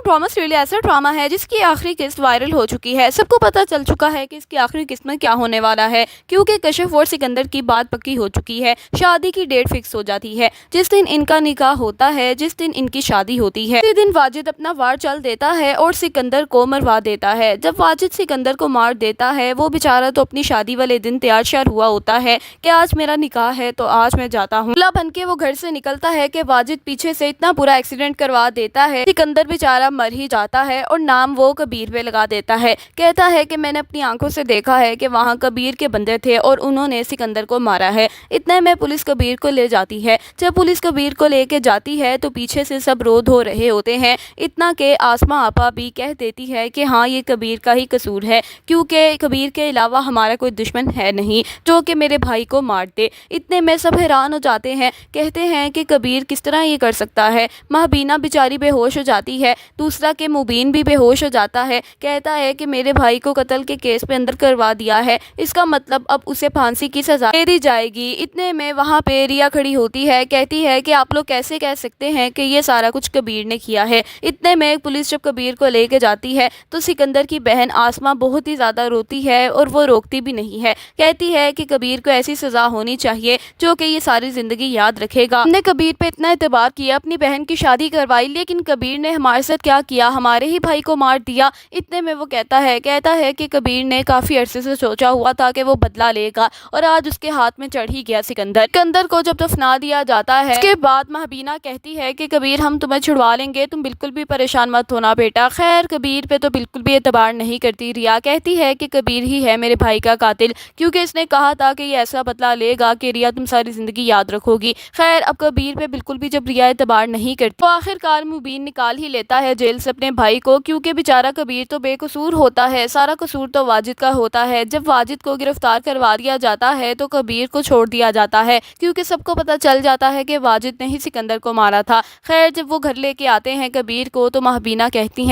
Drama serial ऐसा drama है जिसकी आखिरी किस्त वायरल हो चुकी है। सबको पता चल चुका है कि इसकी आखिरी किस्त में क्या होने वाला है, क्योंकि कशिफ और सिकंदर की बात पक्की हो चुकी है। शादी की डेट फिक्स हो जाती है। जिस दिन इनका निकाह होता है, जिस दिन इनकी शादी होती है, उसी दिन वाजिद अपना वार चल देता है और सिकंदर को मरवा देता है। जब वाजिद सिकंदर को मार देता है, वो बेचारा तो अपनी शादी वाले दिन तैयार श्यार हुआ होता है कि आज मेरा निकाह है तो आज मैं जाता हूँ। दूल्हा बन के वो घर से निकलता है कि वाजिद पीछे से इतना बुरा एक्सीडेंट करवा देता है, सिकंदर बेचारा मर ही जाता है और नाम वो कबीर पे लगा देता है। कहता है कि मैंने अपनी आंखों से देखा है कि वहाँ कबीर के बंदे थे और उन्होंने सिकंदर को मारा है। इतने में पुलिस कबीर को ले जाती है। जब पुलिस कबीर को लेके जाती है तो पीछे से सब रो धो रहे होते हैं। इतना के आसमा आपा भी कह देती है कि हाँ, ये कबीर का ही कसूर है, क्योंकि कबीर के अलावा हमारा कोई दुश्मन है नहीं जो कि मेरे भाई को मार दे। इतने में सब हैरान हो जाते हैं, कहते हैं कि कबीर किस तरह ये कर सकता है। महबीना बेचारी बेहोश हो जाती है, दूसरा के मुबीन भी बेहोश हो जाता है। कहता है कि मेरे भाई को कत्ल के केस पे अंदर करवा दिया है, इसका मतलब अब उसे फांसी की सजा दे दी जाएगी। इतने में वहाँ पे रिया खड़ी होती है, कहती है कि आप लोग कैसे कह सकते हैं कि ये सारा कुछ कबीर ने किया है। इतने में पुलिस जब कबीर को लेके जाती है तो सिकंदर की बहन आसमा बहुत ही ज़्यादा रोती है और वो रोकती भी नहीं है। कहती है कि कबीर को ऐसी सज़ा होनी चाहिए जो कि ये सारी ज़िंदगी याद रखेगा। हमने कबीर पे इतना एतबार किया, अपनी बहन की शादी करवाई, लेकिन कबीर ने हमारे साथ क्या किया, हमारे ही भाई को मार दिया। इतने में वो कहता है कि कबीर ने काफ़ी अरसे से सोचा हुआ था कि वो बदला लेगा और आज उसके हाथ में चढ़ ही गया। सिकंदर को जब दफना दिया जाता है, उसके बाद महबीना कहती है कि कबीर हम तुम्हें छुड़वा लेंगे, तुम बिल्कुल भी परेशान मत होना बेटा। खैर कबीर पे तो बिल्कुल भी एतबार नहीं करती रिया। कहती है कि कबीर ही है मेरे भाई का कातिल, क्योंकि इसने कहा था कि ये ऐसा बदला लेगा कि रिया तुम सारी जिंदगी याद रखोगी। खैर अब कबीर पे बिल्कुल भी जब रिया एतबार नहीं करती तो आखिरकार मुबीन निकाल ही लेता है जेल से अपने भाई को, क्योंकि बेचारा कबीर तो बेकसूर होता है, सारा कसूर तो वाजिद का होता है। जब वाजिद को गिरफ्तार करवा दिया जाता है तो कबीर को छोड़ दिया जाता है, क्योंकि सबको पता चल जाता है कि वाजिद ने ही सिकंदर को मारा था। खैर जब वो घर लेके आते हैं कबीर को तो महबीना कहती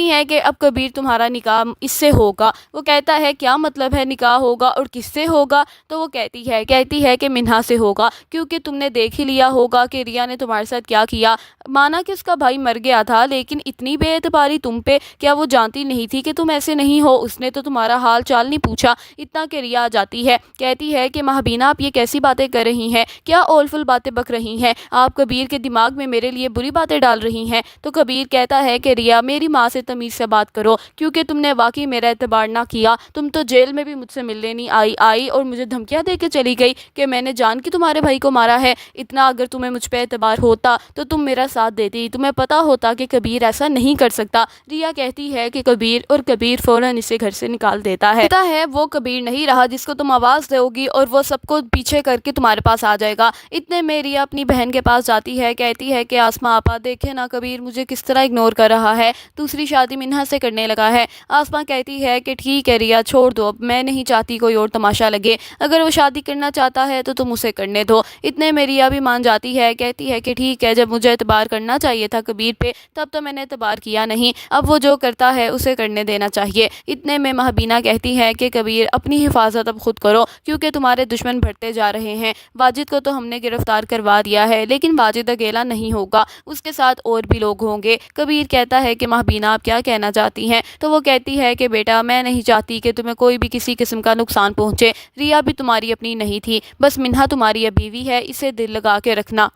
हैं कि अब कबीर तुम्हारा निकाह इससे होगा। वो कहता है क्या मतलब है निकाह होगा और किससे होगा? तो वो कहती है कि मिन्हा से होगा, क्योंकि तुमने देख ही लिया होगा कि रिया ने तुम्हारे साथ क्या किया। माना कि उसका भाई मर गया था, लेकिन इतनी बेएतबारी तुम पे, क्या वो जानती नहीं थी कि तुम ऐसे नहीं हो? उसने तो तुम्हारा हाल चाल नहीं पूछा। इतना कि रिया आ जाती है, कहती है कि महबीना आप ये कैसी बातें कर रही हैं, क्या ओलफुल बातें बक रही हैं, आप कबीर के दिमाग में मेरे लिए बुरी बातें डाल रही हैं। तो कबीर कहता है कि रिया मेरी माँ से तमीज़ से बात करो, क्योंकि तुमने वाकई मेरा एतबार ना किया। तुम तो जेल में भी मुझसे मिलने नहीं आई और मुझे धमकियाँ दे के चली गई कि मैंने जान के तुम्हारे भाई को मारा है। इतना अगर तुम्हें मुझ पर एतबार होता तो तुम मेरा साथ देती, तुम्हें पता होता कि कबीर ऐसा नहीं कर सकता। रिया कहती है कि कबीर फौरन इसे घर से निकाल देता है वो कबीर नहीं रहा जिसको तुम आवाज़ दोगी और वो सबको पीछे करके तुम्हारे पास आ जाएगा। इतने में रिया अपनी बहन के पास जाती है, कहती है कि आसमा आपा देखे ना कबीर मुझे किस तरह इग्नोर कर रहा है, दूसरी शादी मिन्हा से करने लगा है। आसमा कहती है कि ठीक है रिया छोड़ दो, अब मैं नहीं चाहती कोई और तमाशा लगे, अगर वो शादी करना चाहता है तो तुम उसे करने दो। इतने में रिया भी मान जाती है, कहती है कि ठीक है, जब मुझे एतबार करना चाहिए था कबीर पे तब तो मैंने एतबार किया नहीं, अब वो जो करता है उसे करने देना चाहिए। इतने में महबीना कहती है कि कबीर अपनी हिफाजत अब खुद करो, क्योंकि तुम्हारे दुश्मन बढ़ते जा रहे हैं। वाजिद को तो हमने गिरफ्तार करवा दिया है, लेकिन वाजिद अकेला नहीं होगा, उसके साथ और भी लोग होंगे। कबीर कहता है कि महबीना आप क्या कहना चाहती हैं? तो वो कहती है कि बेटा मैं नहीं चाहती कि तुम्हें कोई भी किसी किस्म का नुकसान पहुंचे। रिया भी तुम्हारी अपनी नहीं थी, बस मिन्हा तुम्हारी बीवी है, इसे दिल लगा के रखना।